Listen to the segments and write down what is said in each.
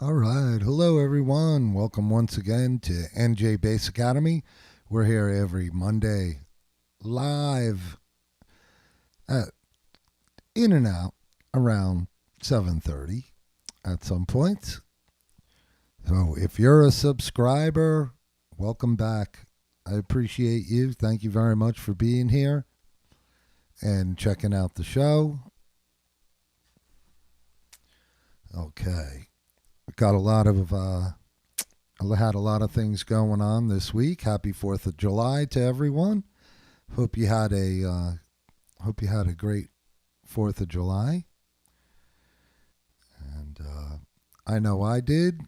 All right. Hello, everyone. Welcome once again to NJ Bass Academy. We're here every Monday live at in and out around 7:30 at some point. So if you're a subscriber, welcome back. I appreciate you. Thank you very much for being here and checking out the show. Okay. Got a lot of I had a lot of things going on this week. Happy 4th of July to everyone. Hope you had a great 4th of July. And I know I did.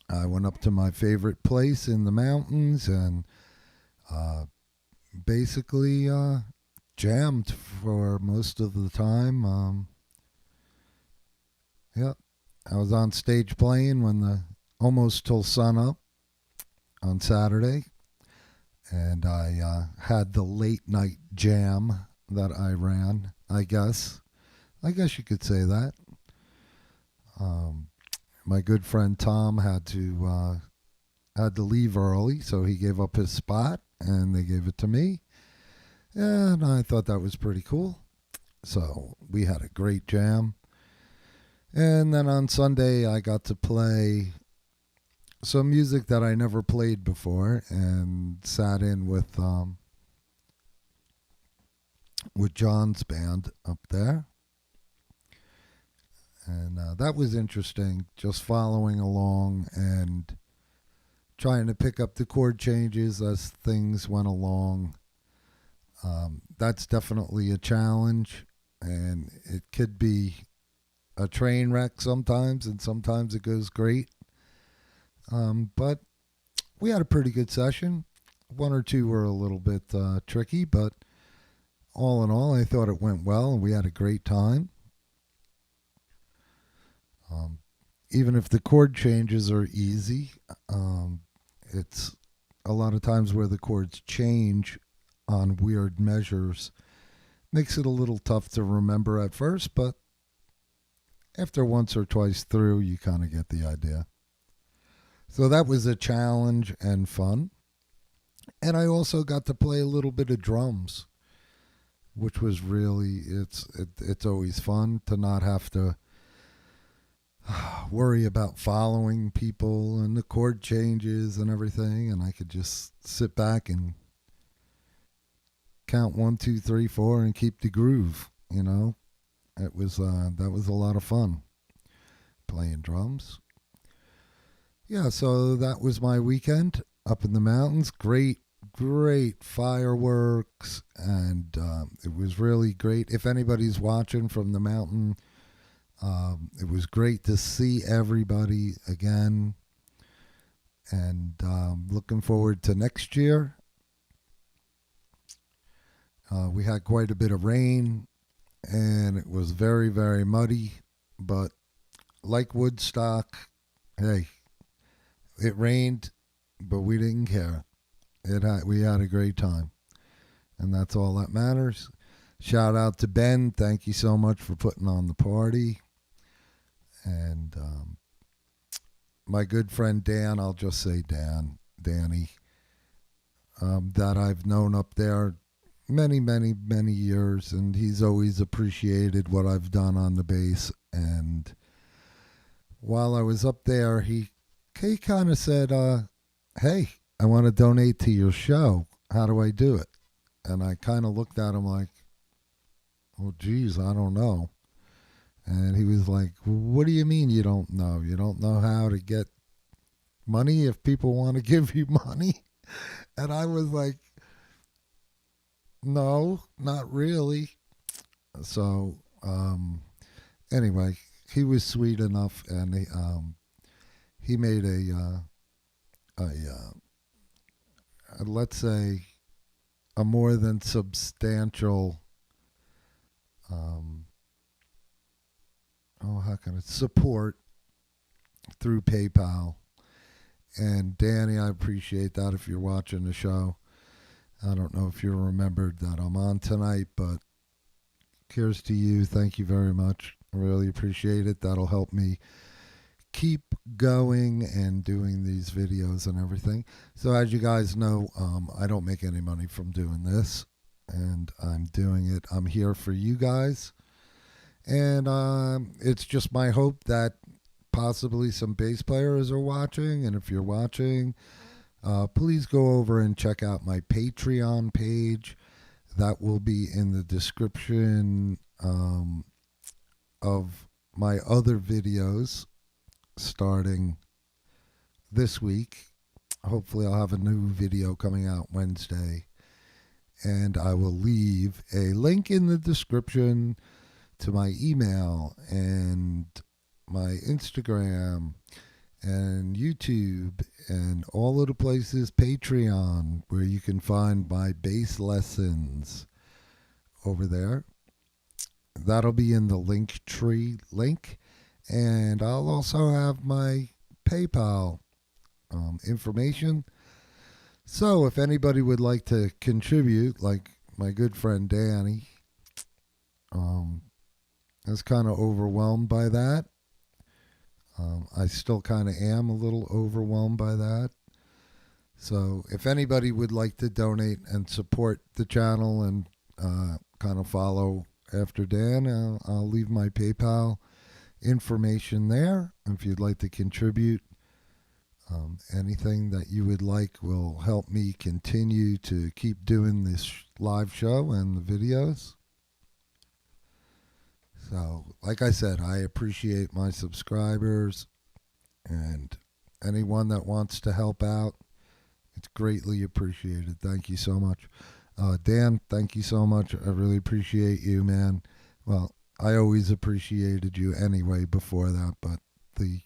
I went up to my favorite place in the mountains and basically jammed for most of the time. Yep. I was on stage playing almost till sun up on Saturday, and I had the late night jam that I ran. I guess you could say that. My good friend Tom had to leave early, so he gave up his spot, and they gave it to me, and I thought that was pretty cool. So we had a great jam. And then on Sunday, I got to play some music that I never played before, and sat in with John's band up there, and that was interesting. Just following along and trying to pick up the chord changes as things went along. That's definitely a challenge, and it could be a train wreck sometimes, and sometimes it goes great. But we had a pretty good session. One or two were a little bit tricky, but all in all, I thought it went well, and we had a great time. Even if the chord changes are easy, it's a lot of times where the chords change on weird measures makes it a little tough to remember at first, but after once or twice through, you kind of get the idea. So that was a challenge and fun. And I also got to play a little bit of drums, which was really, it's always fun to not have to worry about following people and the chord changes and everything. And I could just sit back and count 1, 2, 3, 4 and keep the groove, you know. That was a lot of fun playing drums. Yeah, so that was my weekend up in the mountains. Great fireworks, and it was really great. If anybody's watching from the mountain, it was great to see everybody again, and looking forward to next year. We had quite a bit of rain, and it was very, very muddy, but like Woodstock, hey, it rained, but we didn't care. We had a great time, and that's all that matters. Shout out to Ben. Thank you so much for putting on the party. And my good friend Dan, I'll just say Danny, that I've known up there many, many, many years, and he's always appreciated what I've done on the bass. And while I was up there, he kind of said, hey, I want to donate to your show. How do I do it? And I kind of looked at him like, oh, geez, I don't know. And he was like, what do you mean you don't know? You don't know how to get money if people want to give you money? And I was like, no, not really. So anyway, he was sweet enough, and he made a let's say a more than substantial how can it support through PayPal. And Danny, I appreciate that. If you're watching the show, I don't know if you remembered that I'm on tonight, but here's to you. Thank you very much. I really appreciate it. That'll help me keep going and doing these videos and everything. So as you guys know, I don't make any money from doing this, and I'm doing it. I'm here for you guys, and it's just my hope that possibly some bass players are watching. And if you're watching, please go over and check out my Patreon page. That will be in the description of my other videos starting this week. Hopefully I'll have a new video coming out Wednesday, and I will leave a link in the description to my email and my Instagram and YouTube and all of the places, Patreon, where you can find my bass lessons over there. That'll be in the link tree link. And I'll also have my PayPal information. So if anybody would like to contribute, like my good friend Danny, is kind of overwhelmed by that. I still kind of am a little overwhelmed by that. So if anybody would like to donate and support the channel and kind of follow after Dan, I'll leave my PayPal information there. If you'd like to contribute, anything that you would like will help me continue to keep doing this live show and the videos. So, like I said, I appreciate my subscribers, and anyone that wants to help out, it's greatly appreciated. Thank you so much. Dan, thank you so much. I really appreciate you, man. Well, I always appreciated you anyway before that, but the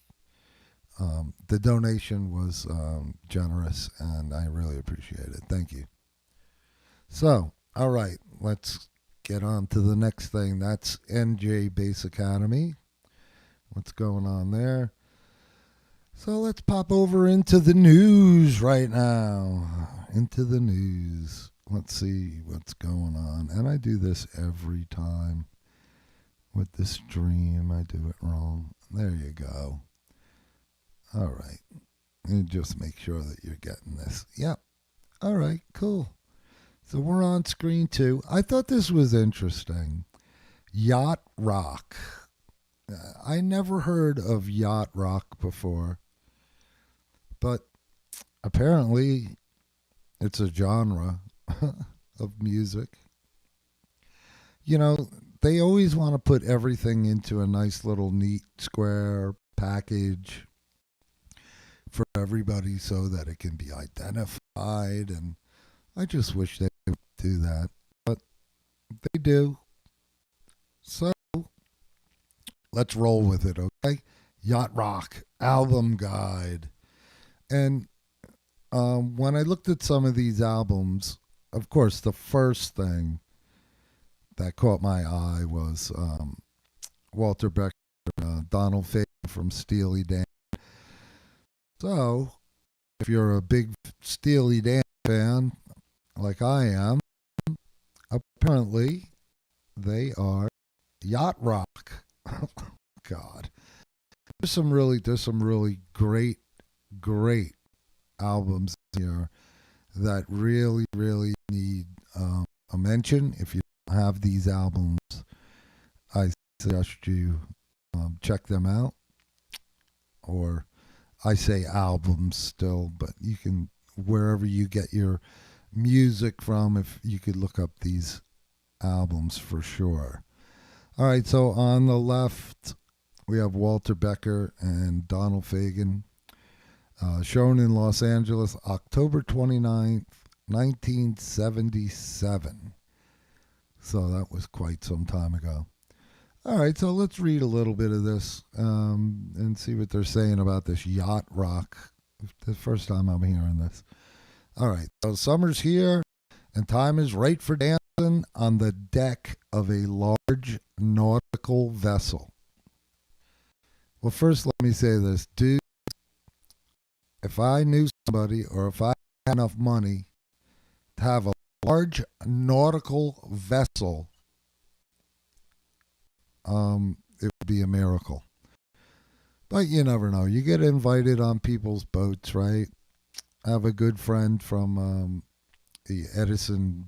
donation was generous, and I really appreciate it. Thank you. So, all right, let's get on to the next thing. That's NJ Bass Academy. What's going on there? So let's pop over into the news right now. Into the news. Let's see what's going on. And I do this every time with the stream. I do it wrong. There you go. All right. And just make sure that you're getting this. Yep. All right, cool. So we're on screen 2. I thought this was interesting. Yacht rock. I never heard of yacht rock before, but apparently it's a genre of music. You know, they always want to put everything into a nice little neat square package for everybody so that it can be identified, and I just wish they would do that, but they do. So let's roll with it, okay? Yacht Rock album guide. And when I looked at some of these albums, of course, the first thing that caught my eye was Walter Becker, Donald Fagen from Steely Dan. So if you're a big Steely Dan fan, like I am, apparently they are yacht rock. God, there's some really great albums here that really need a mention. If you don't have these albums, I suggest you check them out. Or I say albums still, but you can, wherever you get your music from, if you could look up these albums for sure. All right, so on the left we have Walter Becker and Donald Fagen, shown in Los Angeles October 29th, 1977. So that was quite some time ago. All right, so let's read a little bit of this and see what they're saying about this yacht rock. The first time I'm hearing this. All right, so summer's here, and time is right for dancing on the deck of a large nautical vessel. Well, first let me say this, dude. If I knew somebody, or if I had enough money to have a large nautical vessel, it would be a miracle. But you never know. You get invited on people's boats, right? I have a good friend from the Edison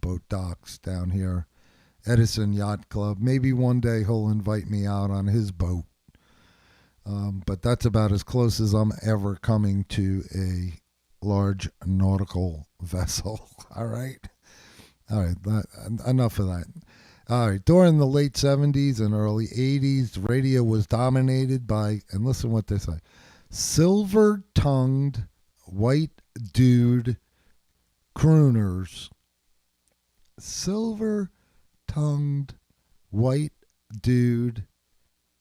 boat docks down here, Edison Yacht Club. Maybe one day he'll invite me out on his boat. But that's about as close as I'm ever coming to a large nautical vessel. All right. All right. Enough of that. All right. During the late 70s and early 80s, radio was dominated by, and listen what they say, silver tongued white dude crooners. Silver tongued white dude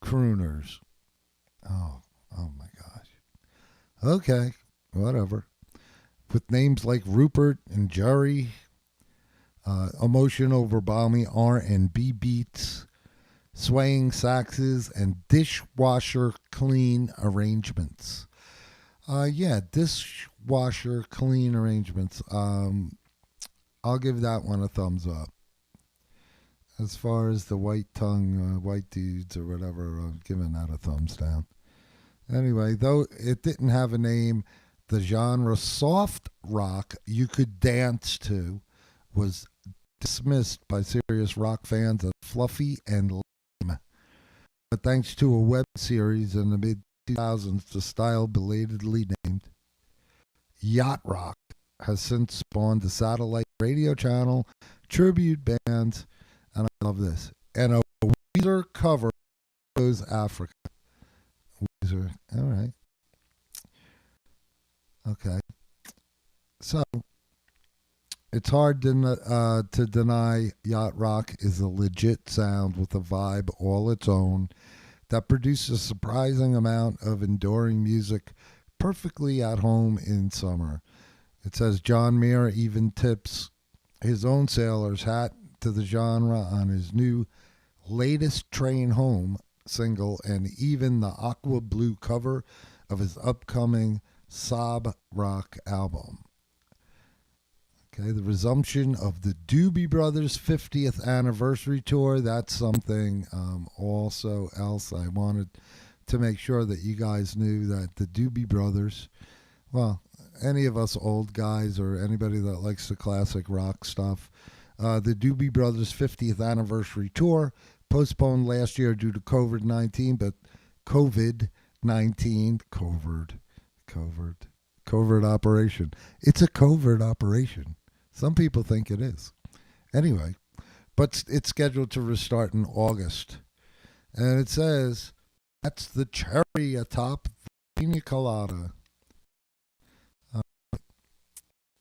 crooners. Oh my gosh. Okay, whatever. With names like Rupert and Jerry, emotion over balmy R&B beats, swaying saxes, and dishwasher clean arrangements. Dishwasher clean arrangements. I'll give that one a thumbs up. As far as the white tongue, white dudes or whatever, I'm giving that a thumbs down. Anyway, though it didn't have a name, the genre soft rock you could dance to was dismissed by serious rock fans as fluffy and lame. But thanks to a web series in the mid 2000s, the style belatedly named Yacht Rock has since spawned a satellite radio channel, tribute bands, and I love this, and a Weezer cover goes Africa. Weezer, all right. Okay. So, it's hard to deny yacht rock is a legit sound with a vibe all its own that produces a surprising amount of enduring music perfectly at home in summer. It says John Mayer even tips his own sailor's hat to the genre on his new latest Train Home single and even the aqua blue cover of his upcoming sob rock album. Okay, the resumption of the Doobie Brothers 50th anniversary tour. That's something also else I wanted to make sure that you guys knew that the Doobie Brothers, well, any of us old guys or anybody that likes the classic rock stuff, the Doobie Brothers 50th anniversary tour postponed last year due to COVID-19, but COVID-19, covert operation. It's a covert operation. Some people think it is. Anyway, but it's scheduled to restart in August. And it says, that's the cherry atop the pina colada.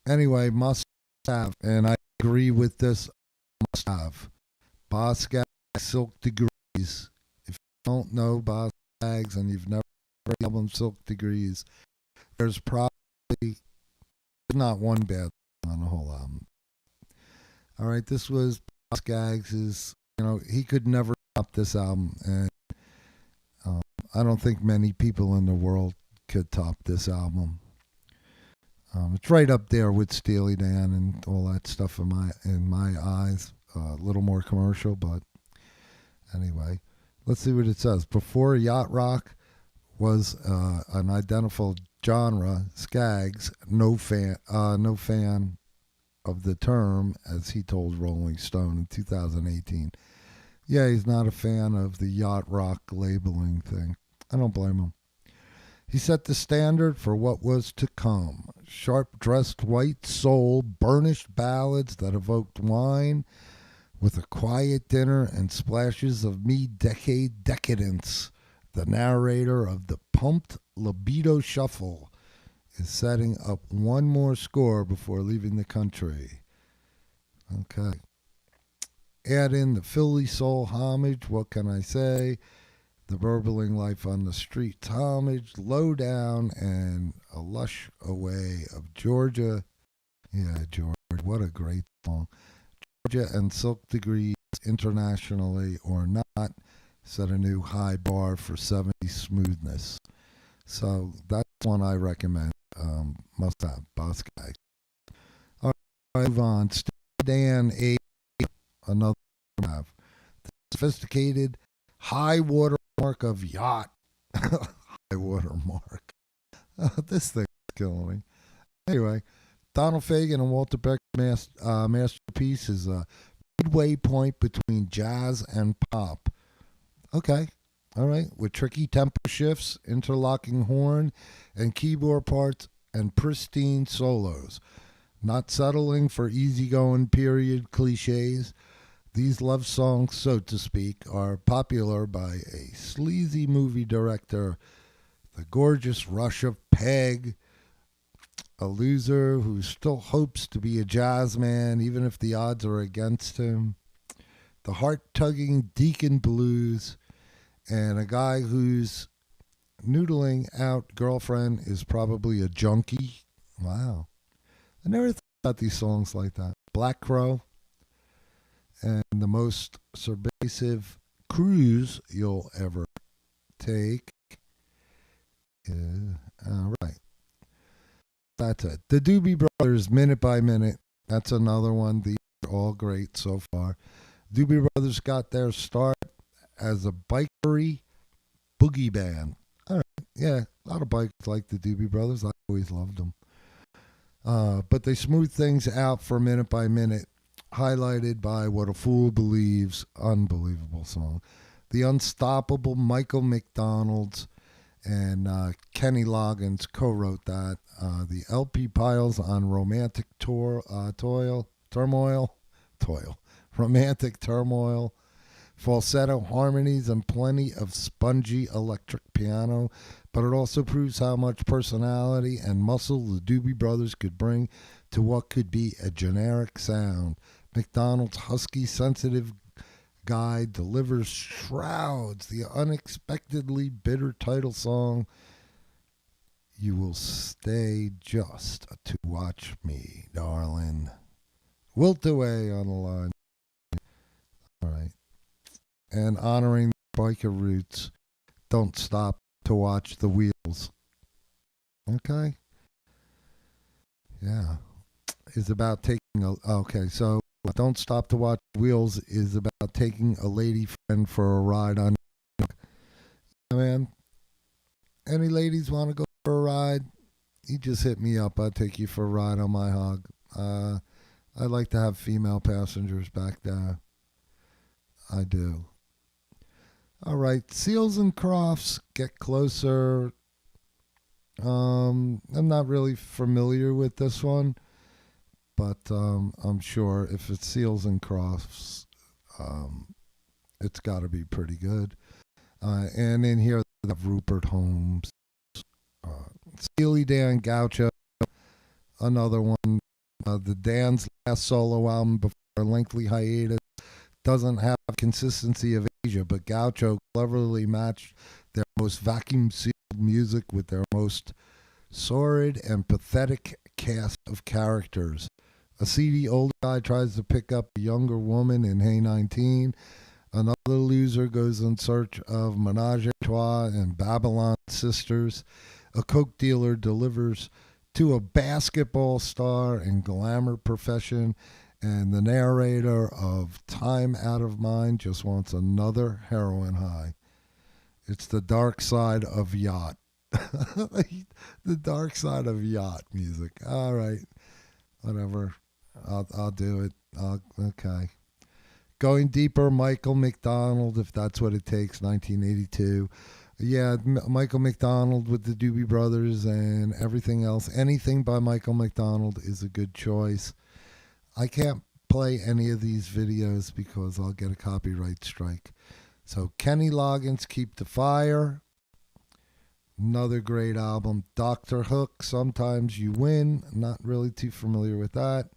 Anyway, must have, and I agree with this, must have. Boss Gag Silk Degrees. If you don't know Boss Gags and you've never heard the album Silk Degrees, there's probably not one bad on the whole album. All right, this was Boss Gags' he could never top this album, and I don't think many people in the world could top this album. It's right up there with Steely Dan and all that stuff in my eyes. A little more commercial, but anyway, let's see what it says. Before yacht rock was an identifiable genre, Skaggs, no fan of the term, as he told Rolling Stone in 2018. Yeah, he's not a fan of the yacht rock labeling thing. I don't blame him. He set the standard for what was to come. Sharp-dressed white soul, burnished ballads that evoked wine with a quiet dinner and splashes of mid-decade decadence. The narrator of the Pumped Libido Shuffle is setting up one more score before leaving the country. Okay. Add in the Philly Soul homage, what can I say? The Burbling Life on the Streets homage, Low Down, and A Lush Away of Georgia. Yeah, Georgia, what a great song. Georgia and Silk Degrees, internationally or not, set a new high bar for 70s smoothness. So that's one I recommend. Must have, Boss Guy. All right, move on. Dan A. Another have. The sophisticated high water mark of yacht. high water mark. This thing is killing me. Anyway, Donald Fagen and Walter Beck's masterpiece is a midway point between jazz and pop. Okay, all right, with tricky tempo shifts, interlocking horn and keyboard parts, and pristine solos. Not settling for easygoing period cliches, these love songs, so to speak, are popular by a sleazy movie director, the gorgeous rush of Peg, a loser who still hopes to be a jazz man even if the odds are against him, the heart-tugging Deacon Blues, and a guy whose noodling out girlfriend is probably a junkie. Wow. I never thought about these songs like that. Black Crow and the most subversive cruise you'll ever take. All right. That's it. The Doobie Brothers, Minute by Minute. That's another one. These are all great so far. Doobie Brothers got their start as a bikery boogie band. All right. Yeah, a lot of bikers like the Doobie Brothers. I always loved them. But they smooth things out for Minute by Minute, highlighted by What a Fool Believes, unbelievable song. The Unstoppable Michael Mcdonald's and Kenny Loggins co-wrote that. The LP piles on Romantic Romantic Turmoil, falsetto harmonies, and plenty of spongy electric piano, but it also proves how much personality and muscle the Doobie Brothers could bring to what could be a generic sound. McDonald's husky, sensitive guy delivers shrouds the unexpectedly bitter title song, You Will Stay Just to Watch Me, Darling. Wilt away on the line. All right. And honoring biker roots, Don't Stop to Watch the Wheels. Okay. Yeah. Is about taking a... Okay, so Don't Stop to Watch the Wheels is about taking a lady friend for a ride on... Man, any ladies want to go for a ride? You just hit me up. I'll take you for a ride on my hog. I like to have female passengers back there. I do. All right, Seals and Crofts, Get Closer. I'm not really familiar with this one, but I'm sure if it's Seals and Crofts, it's got to be pretty good. And in here, they have Rupert Holmes, Steely Dan Gaucho, another one. The Dan's last solo album before a lengthy hiatus doesn't have consistency of Asia, but Gaucho cleverly matched their most vacuum-sealed music with their most sordid and pathetic cast of characters. A seedy old guy tries to pick up a younger woman in Hey 19. Another loser goes in search of Menage a Trois and Babylon Sisters. A coke dealer delivers to a basketball star and glamour profession, and the narrator of Time Out of Mind just wants another heroin high. It's the dark side of yacht. The dark side of yacht music. All right, whatever. I'll do it. Okay. Going Deeper, Michael McDonald, if that's what it takes, 1982. Yeah, Michael McDonald with the Doobie Brothers and everything else. Anything by Michael McDonald is a good choice. I can't play any of these videos because I'll get a copyright strike. So Kenny Loggins, Keep the Fire. Another great album. Dr. Hook, Sometimes You Win. Not really too familiar with that.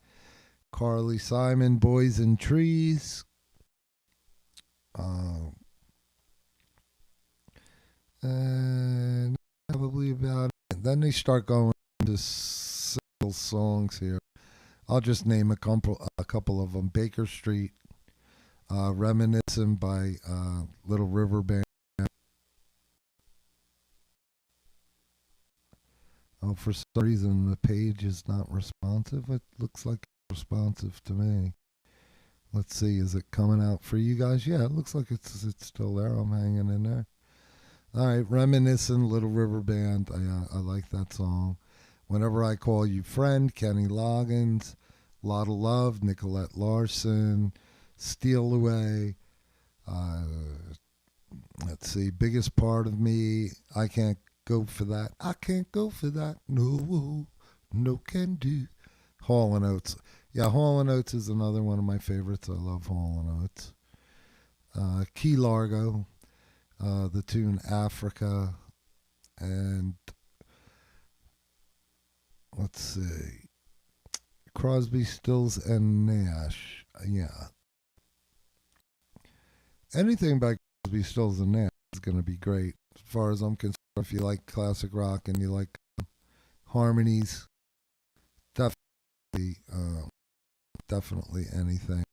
Carly Simon, Boys and Trees. And probably about it. Then they start going into single songs here. I'll just name a couple of them. Baker Street, Reminiscent by Little River Band. Oh, for some reason the page is not responsive. It looks like it's responsive to me. Let's see, is it coming out for you guys? Yeah, it looks like it's still there. I'm hanging in there. All right, Reminiscent, Little River Band. I like that song. Whenever I Call You Friend, Kenny Loggins. Lot of Love, Nicolette Larson. Steal Away. Uh, let's see, Biggest Part of Me. I Can't Go For That. I Can't Go For That. No, no can do. Hall and Oates. Yeah, Hall and Oates is another one of my favorites. I love Hall and Oates. Key Largo. The tune Africa. And let's see, Crosby, Stills, and Nash. Yeah. Anything by Crosby, Stills, and Nash is going to be great. As far as I'm concerned, if you like classic rock and you like harmonies, definitely, definitely anything.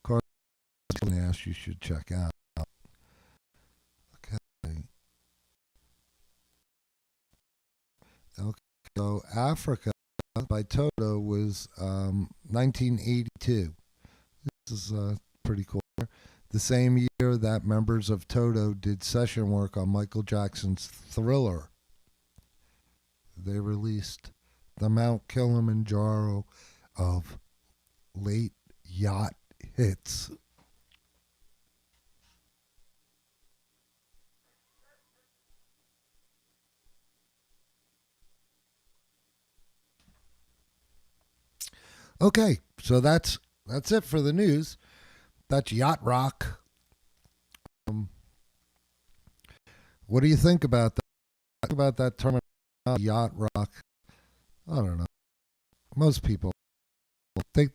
Crosby, Stills, and Nash you should check out. Okay. Okay. So Africa by Toto was 1982. This is pretty cool. The same year that members of Toto did session work on Michael Jackson's Thriller. They released the Mount Kilimanjaro of late yacht hits. Okay, so that's it for the news. That's yacht rock. Um, what do you think about that? About that term, yacht rock? I don't know. Most people think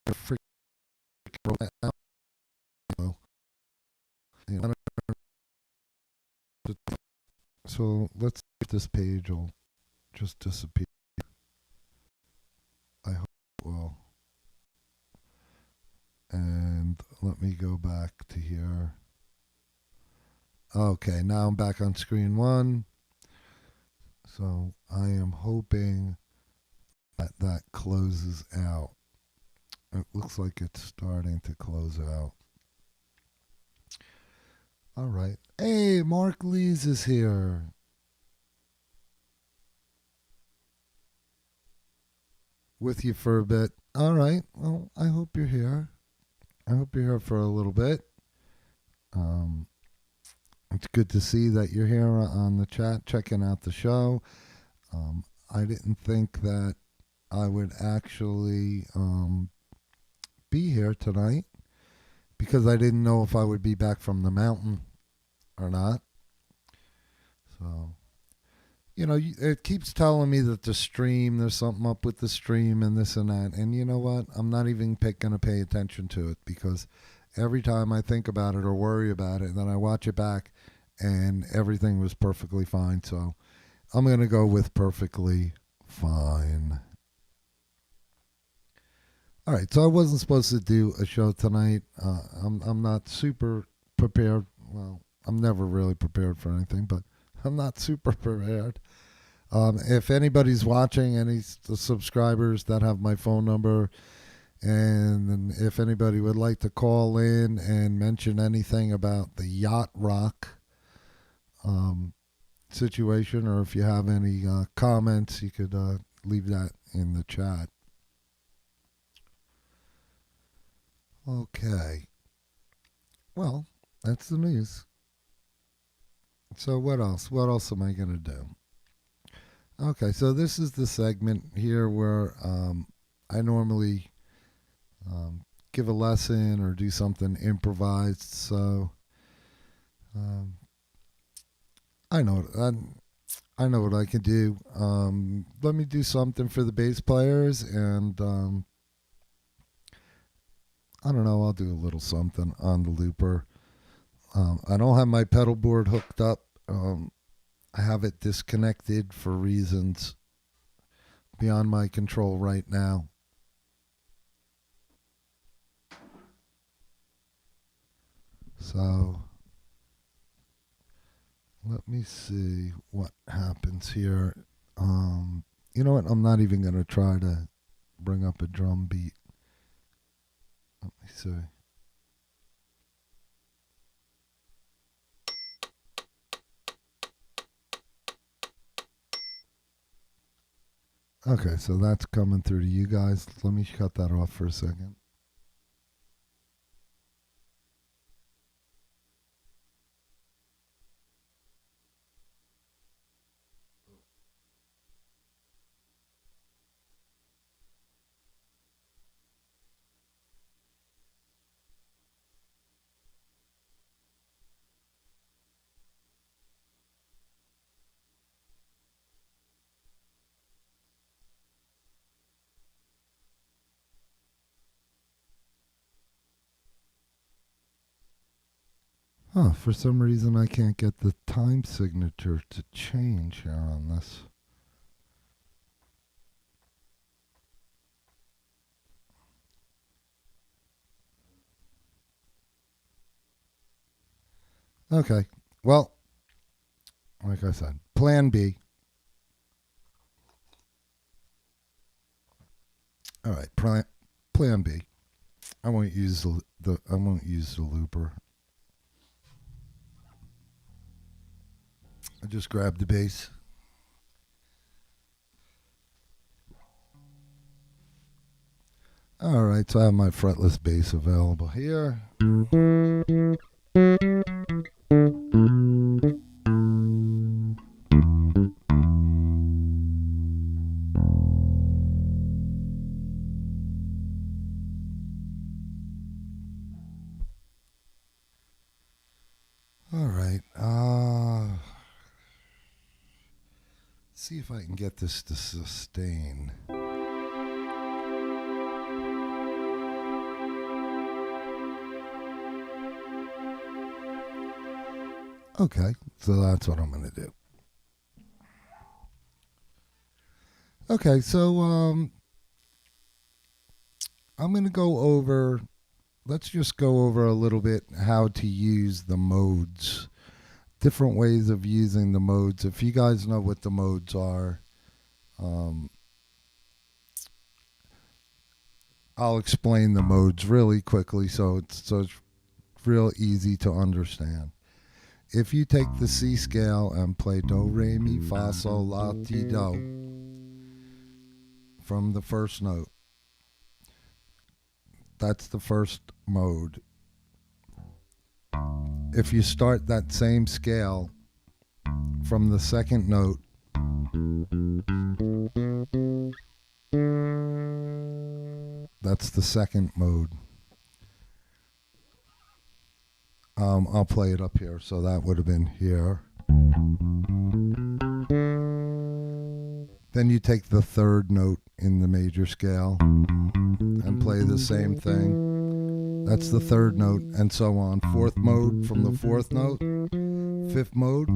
freaking you know, so let's see if this page will just disappear. I hope it will. And let me go back to here. Okay, now I'm back on screen one. So I am hoping that that closes out. It looks like it's starting to close out. All right. Hey, Mark Lees is here. With you for a bit. All right. Well, I hope you're here. I hope you're here for a little bit. It's good to see that you're here on the chat, checking out the show. I didn't think that I would actually be here tonight because I didn't know if I would be back from the mountain or not. So, it keeps telling me that the stream, there's something up with the stream and this and that. And you know what? I'm not even going to pay attention to it because every time I think about it or worry about it, then I watch it back and everything was perfectly fine. So I'm going to go with perfectly fine. All right, so I wasn't supposed to do a show tonight. I'm not super prepared. Well, I'm never really prepared for anything, but I'm not super prepared. If anybody's watching, any subscribers that have my phone number, and if anybody would like to call in and mention anything about the yacht rock situation, or if you have any comments, you could leave that in the chat. Okay. Well, that's the news. So what else? What else am I going to do? Okay, so this is the segment here where I normally give a lesson or do something improvised. So I know I know what I can do. Let me do something for the bass players, and I don't know. I'll do a little something on the looper. I don't have my pedal board hooked up. I have it disconnected for reasons beyond my control right now. So let me see what happens here. You know what? I'm not even going to try to bring up a drum beat. Let me see. Okay, so that's coming through to you guys. Let me cut that off for a second. Huh, for some reason I can't get the time signature to change here on this. Okay, well, like I said, plan B. All right, plan B. I won't use the looper. I just grab the bass. All right, so I have my fretless bass available here. All right. See if I can get this to sustain. Okay, so that's what I'm going to do. Okay, so I'm going to go over, let's just go over a little bit how to use the modes, different ways of using the modes. If you guys know what the modes are, I'll explain the modes really quickly so it's real easy to understand. If you take the C scale and play Do, Re, Mi, Fa, Sol, La, Ti, Do from the first note, that's the first mode. If you start that same scale from the second note, that's the second mode. I'll play it up here, so that would have been here. Then you take the third note in the major scale and play the same thing. That's the third note, and so on. Fourth mode from the fourth note. Fifth mode.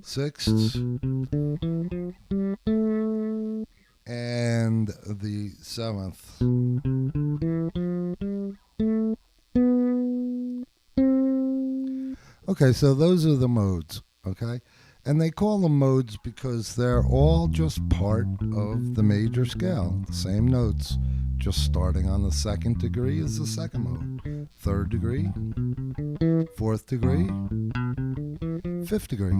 Sixth. And the seventh. Okay, so those are the modes, okay? And they call them modes because they're all just part of the major scale. The same notes, just starting on the second degree is the second mode. Third degree, fourth degree, fifth degree,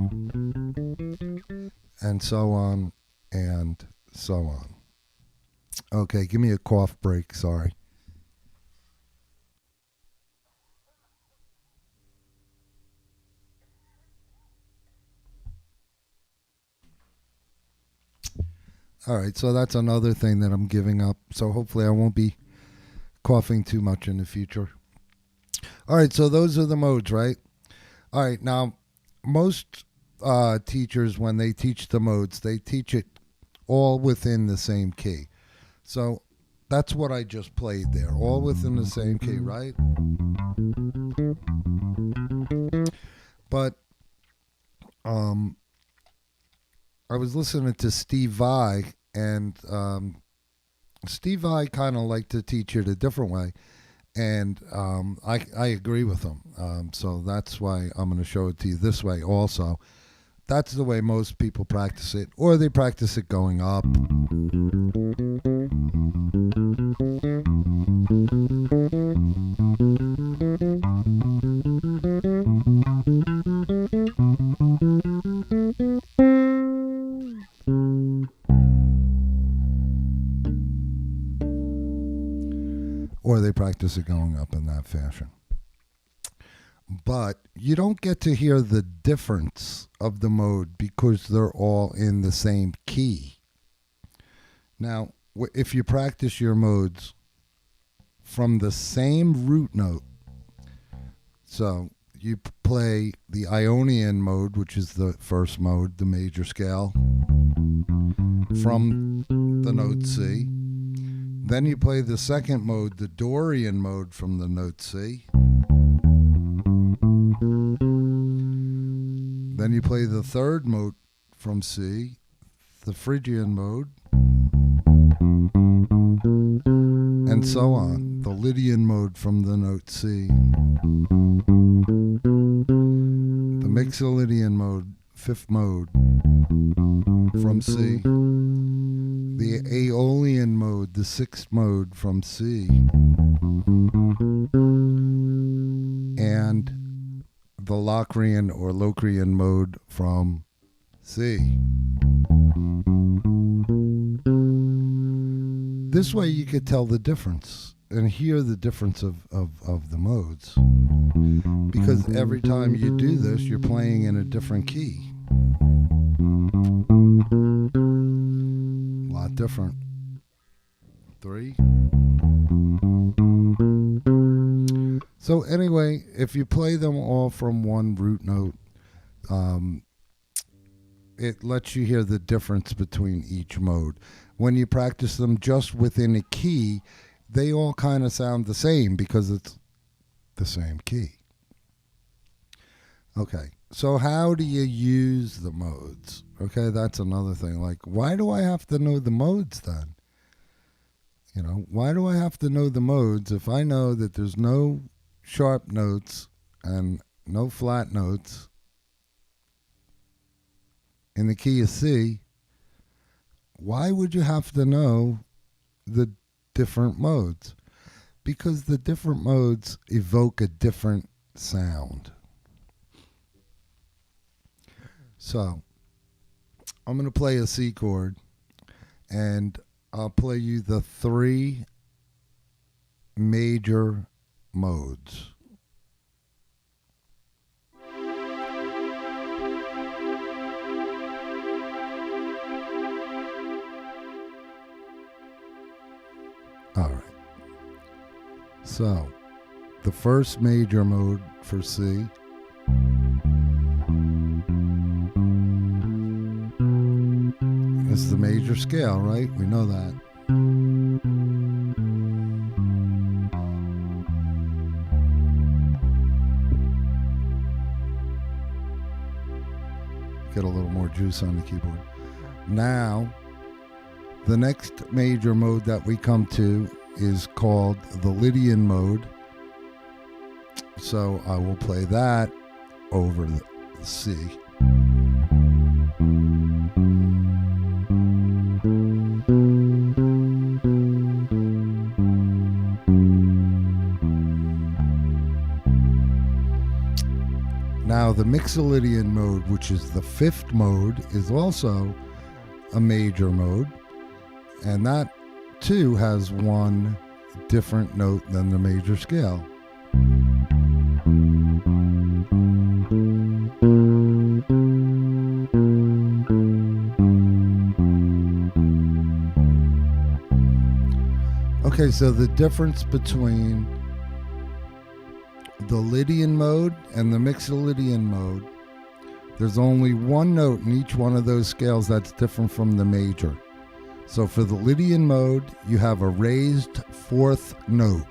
and so on and so on. Okay, give me a cough break, sorry. All right, so that's another thing that I'm giving up. So hopefully I won't be coughing too much in the future. All right, so those are the modes, right? All right, now most teachers, when they teach the modes, they teach it all within the same key. So that's what I just played there, all within the same key, right? But I was listening to Steve Vai, and Steve Vai kind of liked to teach it a different way, and I agree with him. So that's why I'm going to show it to you this way also. That's the way most people practice it, or they practice it going up. they practice it going up in that fashion. But you don't get to hear the difference of the mode because they're all in the same key. Now, if you practice your modes from the same root note, so you play the Ionian mode, which is the first mode, the major scale, from the note C. Then you play the second mode, the Dorian mode, from the note C. Then you play the third mode from C, the Phrygian mode, and so on. The Lydian mode from the note C. The Mixolydian mode, fifth mode, from C. The Aeolian mode, the sixth mode, from C. And the Locrian or Locrian mode from C. This way you could tell the difference and hear the difference of the modes. Because every time you do this, you're playing in a different key. A lot different. 3. So anyway, if you play them all from one root note, it lets you hear the difference between each mode. When you practice them just within a key, they all kind of sound the same because it's the same key. Okay, so how do you use the modes? Okay, that's another thing. Like, why do I have to know the modes then? You know, why do I have to know the modes if I know that there's no sharp notes and no flat notes in the key of C? Why would you have to know the different modes? Because the different modes evoke a different sound. So, I'm going to play a C chord, and I'll play you the 3 major modes. All right. So, the first major mode for C is the major scale, right? We know that. Get a little more juice on the keyboard. Now, the next major mode that we come to is called the Lydian Mode. So I will play that over the C. Now the Mixolydian Mode, which is the 5th mode, is also a major mode, and that too has one different note than the major scale. Okay, so the difference between the Lydian mode and the Mixolydian mode, there's only one note in each one of those scales that's different from the major. So for the Lydian mode, you have a raised 4th note.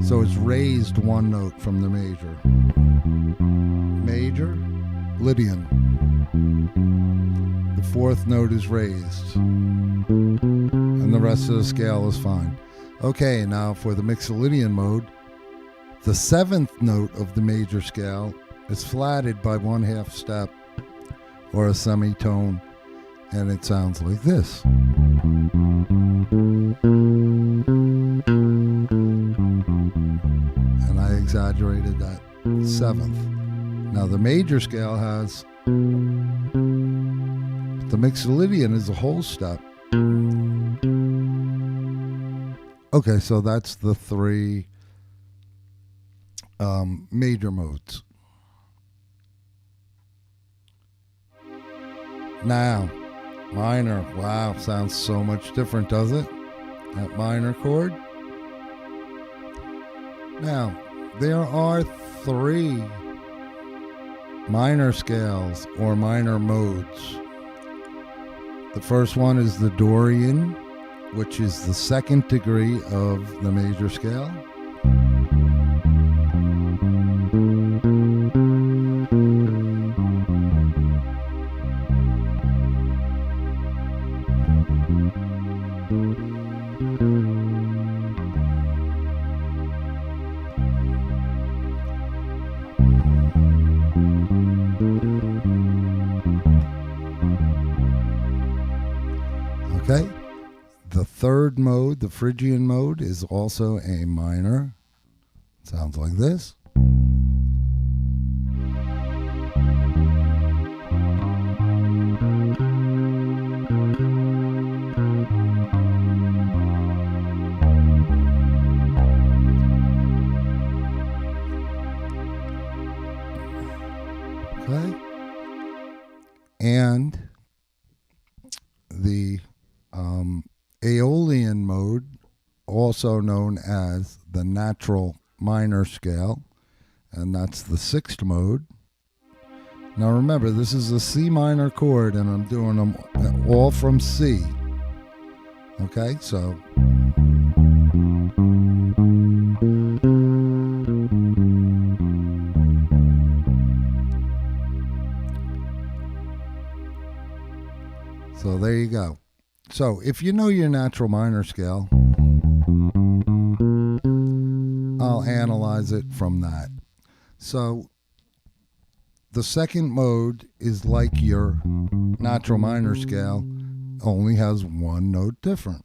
So it's raised one note from the major. Major, Lydian. The 4th note is raised. And the rest of the scale is fine. Okay, now for the Mixolydian mode, the 7th note of the major scale is flatted by 1/2 step or a semitone, and it sounds like this. And I exaggerated that 7th. Now the major scale has, the Mixolydian is a whole step. Okay, so that's the three major modes. Now, minor. Wow, sounds so much different, does it? That minor chord. Now, there are three minor scales or minor modes. The first one is the Dorian, which is the second degree of the major scale. Okay. The third mode, the Phrygian mode, is also a minor. Sounds like this. Okay. And the Aeolian mode, also known as the natural minor scale, and that's the sixth mode. Now remember, this is a C minor chord, and I'm doing them all from C. Okay, so there you go. So if you know your natural minor scale, I'll analyze it from that. So the second mode is like your natural minor scale, only has one note different.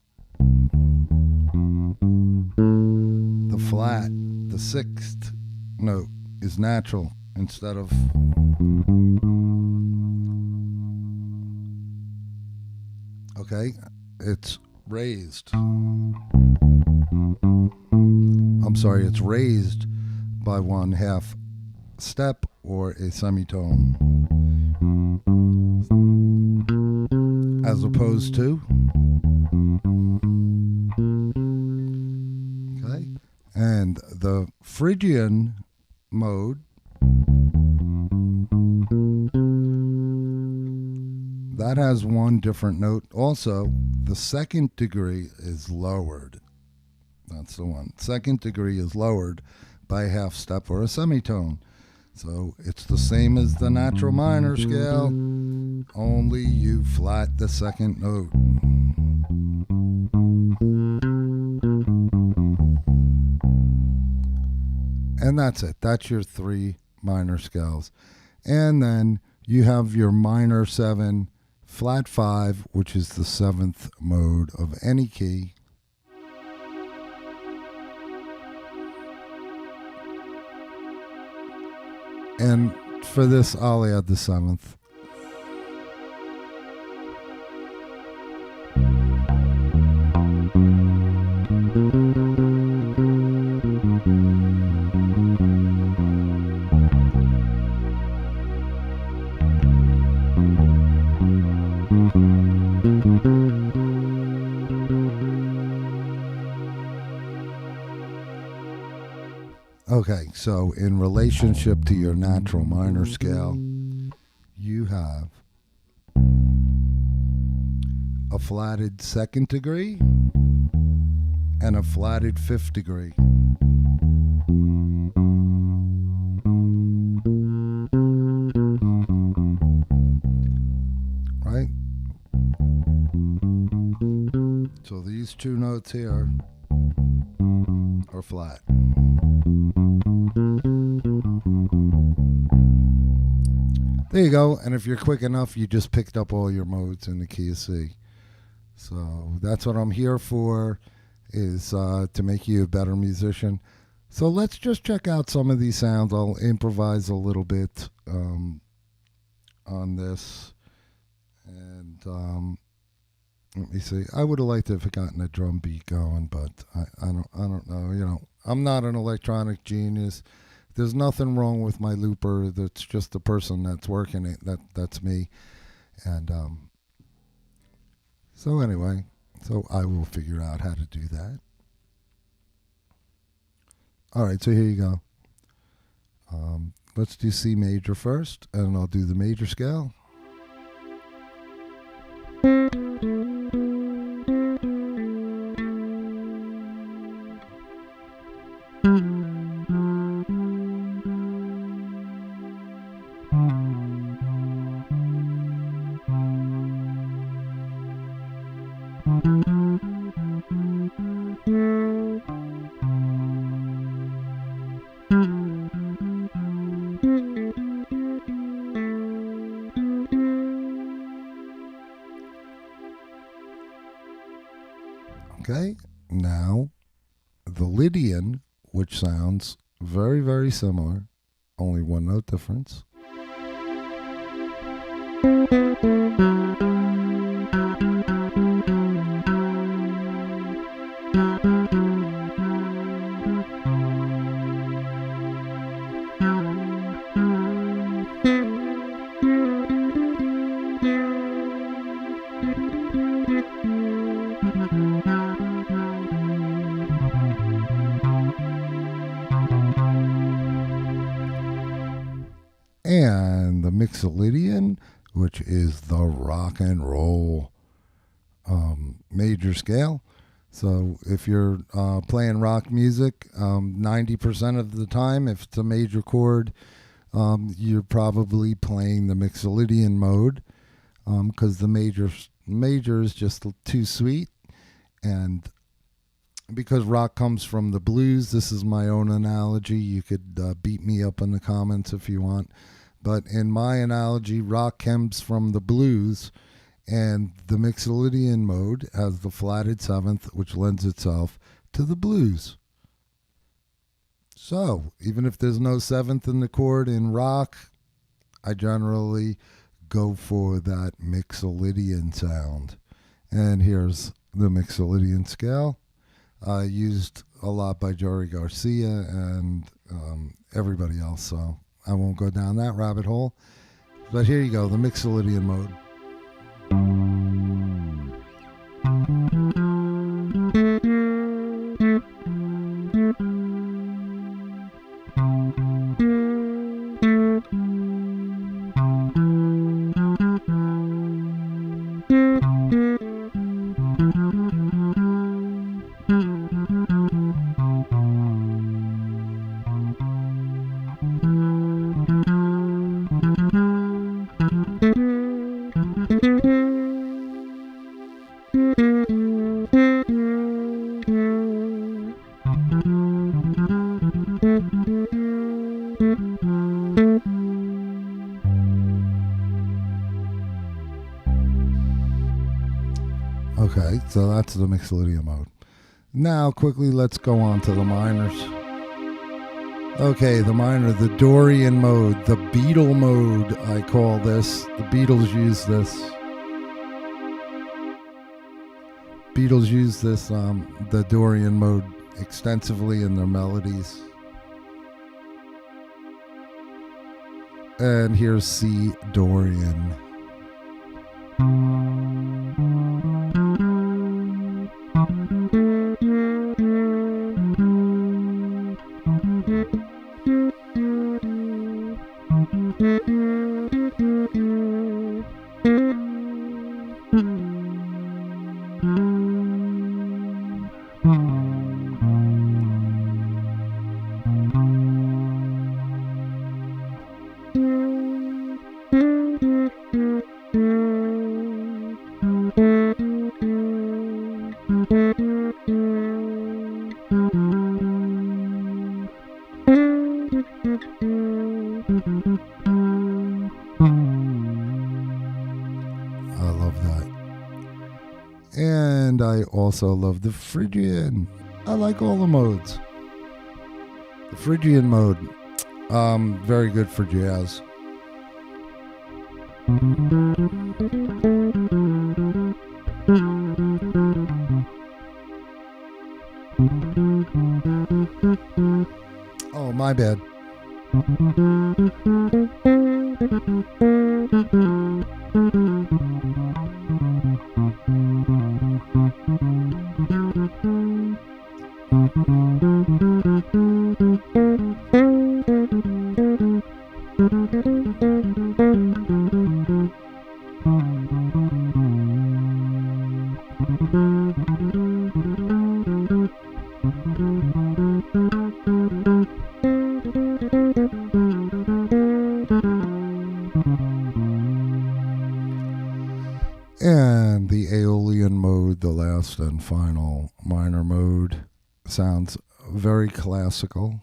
The flat, the sixth note, is natural instead of okay, it's raised. I'm sorry, it's raised by 1/2 step or a semitone, as opposed to, okay, and the Phrygian mode, that has one different note. Also, the second degree is lowered. That's the one. Second degree is lowered by 1/2 step or a semitone. So it's the same as the natural minor scale, only you flat the second note. And that's it. That's your three minor scales. And then you have your minor 7, flat 5, which is the 7th mode of any key. And for this, I'll add the 7th. Okay, so in relationship to your natural minor scale, you have a flatted 2nd degree and a flatted 5th degree. Right? So these two notes here are flat. There you go. And if you're quick enough, you just picked up all your modes in the key of C. So that's what I'm here for, is to make you a better musician. So let's just check out some of these sounds. I'll improvise a little bit on this. And Let me see. I would have liked to have gotten a drum beat going, but I don't know. You know, I'm not an electronic genius. There's nothing wrong with my looper. That's just the person that's working it. That's me. And so anyway, so I will figure out how to do that. All right, so here you go. Let's do C major first, and I'll do the major scale. Okay, now the Lydian, which sounds very, very similar, only one note difference. And the Mixolydian, which is the rock and roll major scale. So if you're playing rock music, 90% of the time, if it's a major chord, you're probably playing the Mixolydian mode, because the major is just too sweet. And because rock comes from the blues, this is my own analogy. You could beat me up in the comments if you want. But in my analogy, rock comes from the blues, and the Mixolydian mode has the flatted seventh, which lends itself to the blues. So even if there's no seventh in the chord in rock, I generally go for that Mixolydian sound. And here's the Mixolydian scale, used a lot by Joey Garcia and everybody else. So I won't go down that rabbit hole. But here you go, the Mixolydian mode. Okay, so that's the Mixolydian mode. Now, quickly, let's go on to the minors. Okay, the minor, the Dorian mode, the Beatle mode, I call this. The Beatles use this. Beatles use this, the Dorian mode, extensively in their melodies. And here's C Dorian. And I also love the Phrygian. I like all the modes. The Phrygian mode, very good for jazz. My bad. And the Aeolian mode, the last and final minor mode, sounds very classical.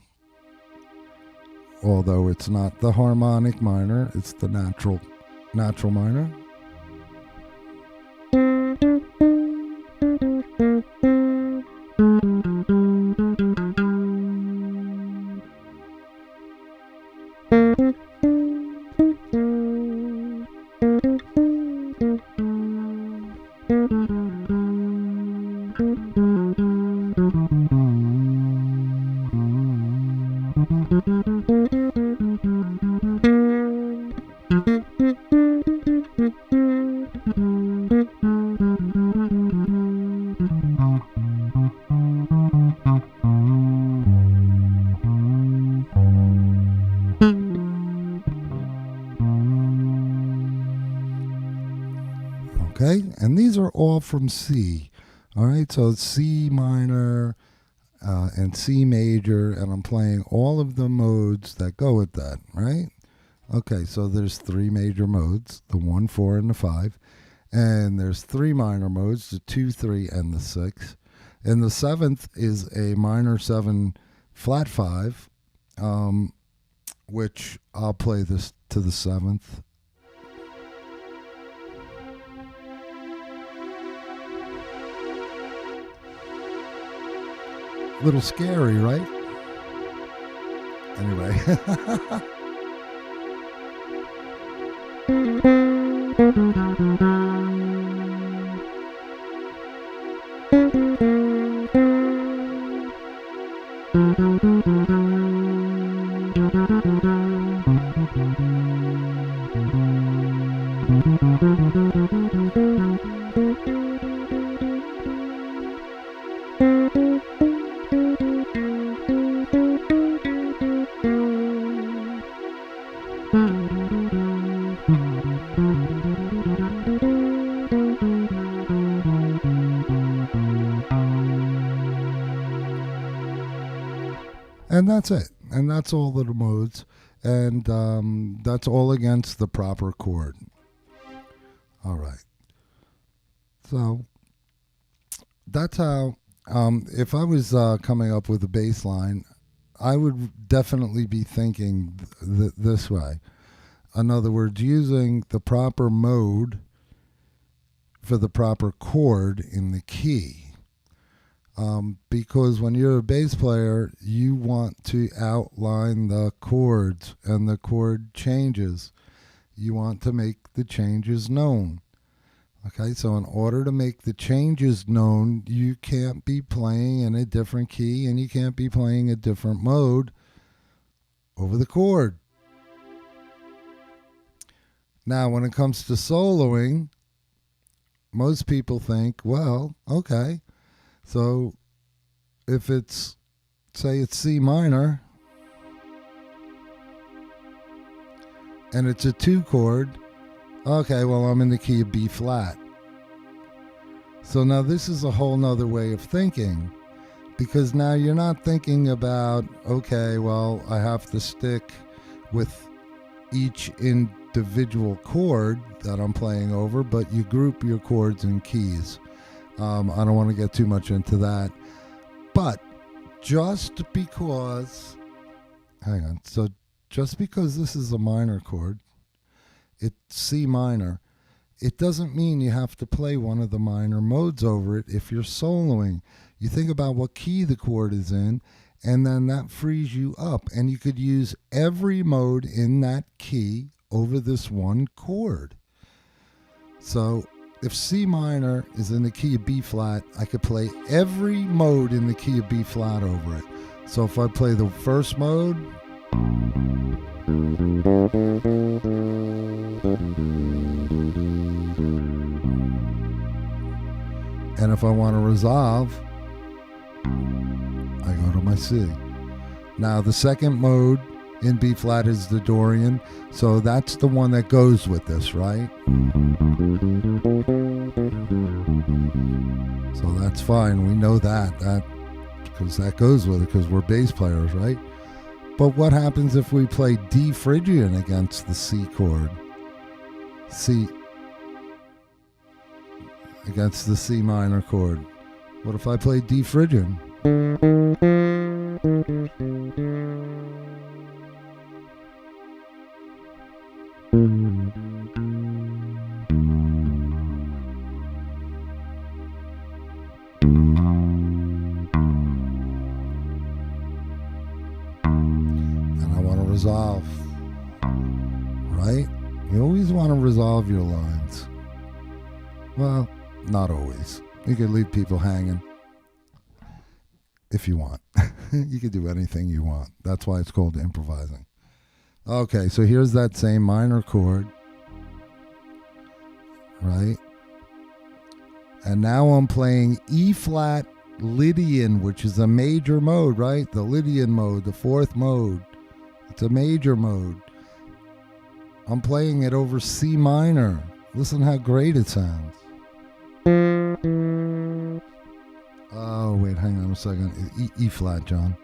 Although it's not the harmonic minor, it's the natural minor. Okay, and these are all from C. All right, so it's C minor and C major, and I'm playing all of the modes that go with that, right? Okay, so there's 3 major modes, the 1, 4, and the 5. And there's 3 minor modes, the 2, 3, and the 6. And the 7th is a minor 7 flat 5, which I'll play this to the 7th. Little scary, right? Anyway. And that's it. And that's all the modes. And that's all against the proper chord. All right. So that's how, if I was coming up with a bass line, I would definitely be thinking this way. In other words, using the proper mode for the proper chord in the key. Because when you're a bass player, you want to outline the chords and the chord changes. You want to make the changes known. Okay, so in order to make the changes known, you can't be playing in a different key and you can't be playing a different mode over the chord. Now, when it comes to soloing, most people think, well, okay, so if it's, say it's C minor, and it's a 2 chord, okay, well, I'm in the key of B flat. So now this is a whole nother way of thinking, because now you're not thinking about, okay, well, I have to stick with each individual chord that I'm playing over, but you group your chords in keys. I don't want to get too much into that. But just because, just because this is a minor chord, it's C minor, it doesn't mean you have to play one of the minor modes over it if you're soloing. You think about what key the chord is in, and then that frees you up. And you could use every mode in that key over this one chord. So if C minor is in the key of B flat, I could play every mode in the key of B flat over it. So if I play the first mode, and if I want to resolve, I go to my C. Now the second mode in B flat is the Dorian, so that's the one that goes with this, right? So that's fine. We know that because that goes with it because we're bass players, right? But what happens if we play D Phrygian against the C chord? C against the C minor chord. What if I play D Phrygian? Resolve, right? You always want to resolve your lines. Well, not always. You can leave people hanging if you want. You can do anything you want. That's why it's called improvising. Okay, so here's that same minor chord, right? And now I'm playing E flat Lydian, which is a major mode, right? The Lydian mode, the fourth mode. It's a major mode. I'm playing it over C minor. Listen how great it sounds. Oh, wait, hang on a second. E flat, John.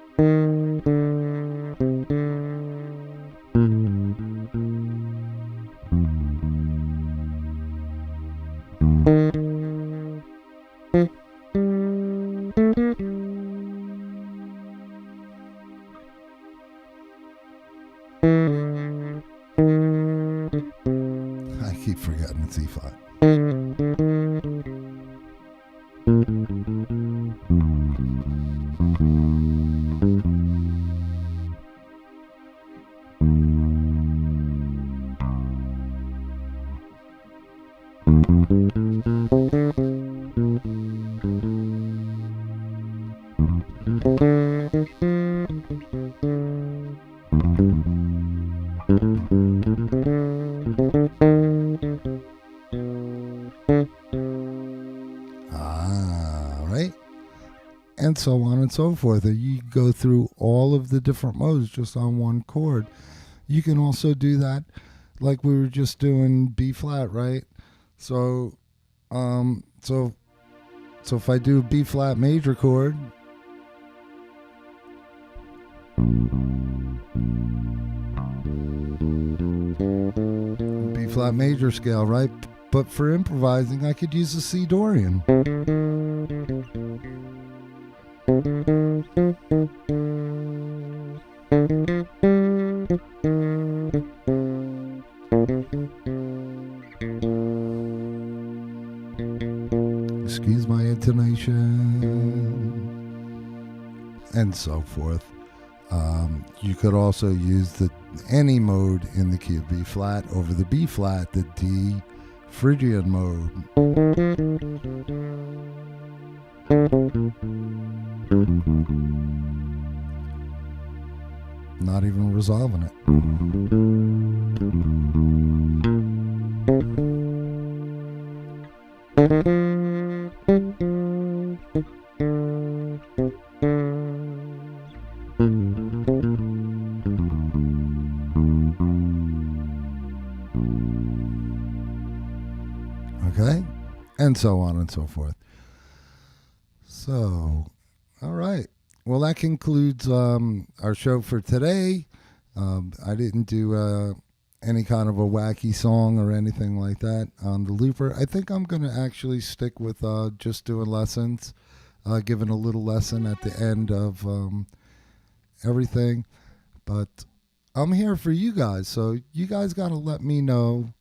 I keep forgetting it's E flat. And so on and so forth. You go through all of the different modes just on one chord. You can also do that like we were just doing B flat, right? So if I do B flat major chord, B flat major scale, right? But for improvising, I could use a C Dorian. Excuse my intonation. And so forth. You could also use any mode in the key of B flat over the B flat, the D Phrygian mode. Not even resolving it. Okay? And so on and so forth. So, all right. Well, that concludes our show for today. I didn't do any kind of a wacky song or anything like that on the looper. I think I'm going to actually stick with just doing lessons, giving a little lesson at the end of everything. But I'm here for you guys, so you guys got to let me know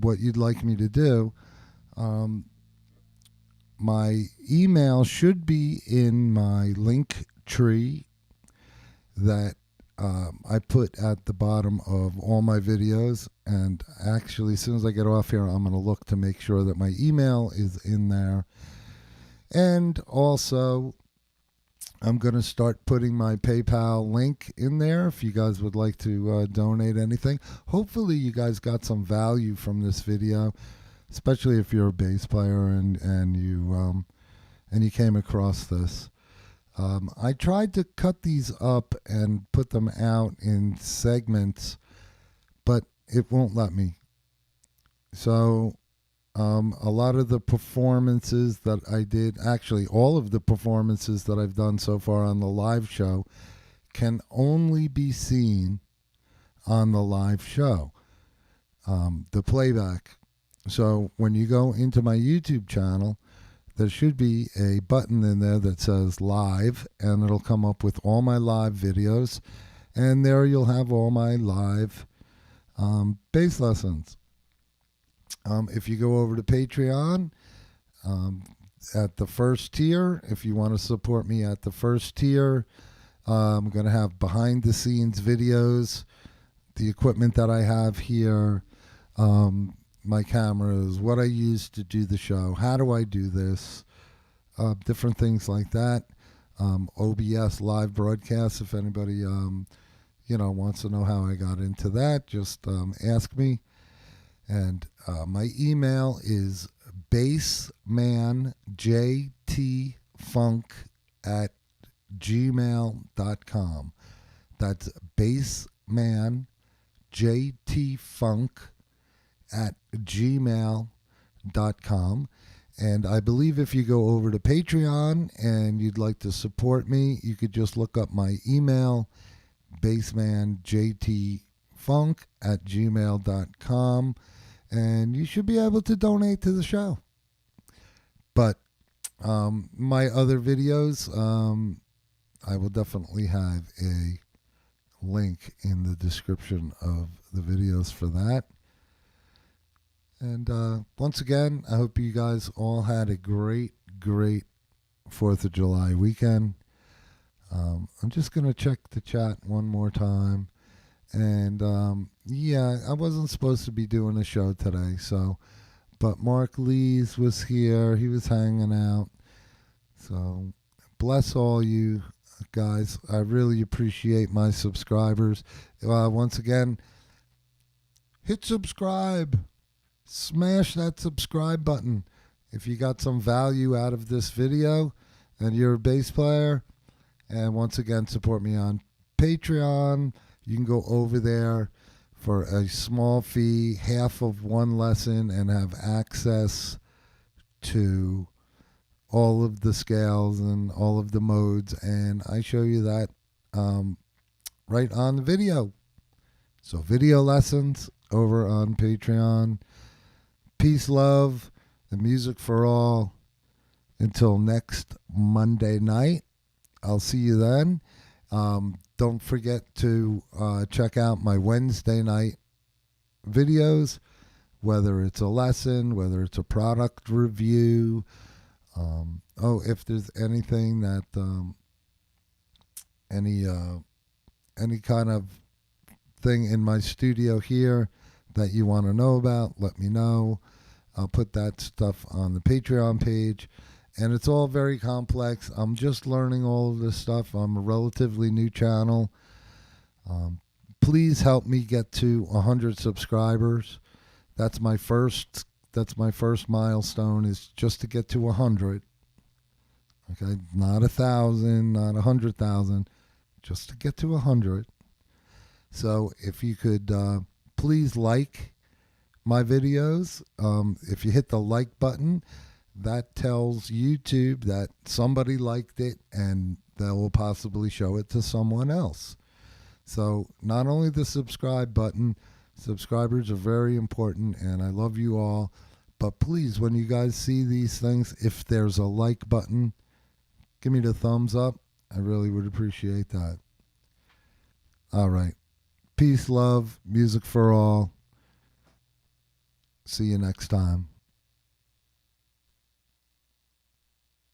what you'd like me to do. My email should be in my link tree that I put at the bottom of all my videos. And actually, as soon as I get off here, I'm going to look to make sure that my email is in there. And also, I'm going to start putting my PayPal link in there if you guys would like to donate anything. Hopefully you guys got some value from this video, especially if you're a bass player and you came across this. I tried to cut these up and put them out in segments, but it won't let me. So a lot of the performances that I did, actually all of the performances that I've done so far on the live show, can only be seen on the live show, the playback. So when you go into my YouTube channel, there should be a button in there that says live, and it'll come up with all my live videos, and there you'll have all my live bass lessons. If you go over to Patreon, at the first tier, if you want to support me at the first tier, I'm going to have behind the scenes videos, the equipment that I have here, my cameras, what I use to do the show, how do I do this, different things like that. OBS live broadcasts, if anybody wants to know how I got into that, just ask me. And my email is bassmanjtfunk@gmail.com. That's bassmanjtfunk@gmail.com. And I believe if you go over to Patreon and you'd like to support me, you could just look up my email, bassmanjtfunk@gmail.com, and you should be able to donate to the show. But my other videos, I will definitely have a link in the description of the videos for that. And once again, I hope you guys all had a great 4th of July weekend. I'm just going to check the chat one more time. And I wasn't supposed to be doing a show today, but Mark Lees was here. He was hanging out. So bless all you guys. I really appreciate my subscribers. Once again, hit subscribe. Smash that subscribe button. If you got some value out of this video and you're a bass player, and once again, support me on Patreon. You can go over there for a small fee, half of one lesson, and have access to all of the scales and all of the modes. And I show you that right on the video. So video lessons over on Patreon. Peace, love, and music for all. Until next Monday night. I'll see you then. Don't forget to check out my Wednesday night videos, whether it's a lesson, whether it's a product review. If there's anything that any kind of thing in my studio here that you want to know about, let me know. I'll put that stuff on the Patreon page. And it's all very complex. I'm just learning all of this stuff. I'm a relatively new channel. Please help me get to 100 subscribers. That's my first milestone, is just to get to 100. Okay, not 1,000, not 100,000, just to get to 100. So if you could please like my videos. If you hit the like button, that tells YouTube that somebody liked it and they will possibly show it to someone else. So not only the subscribe button, subscribers are very important, and I love you all. But please, when you guys see these things, if there's a like button, give me the thumbs up. I really would appreciate that. All right. Peace, love, music for all. See you next time.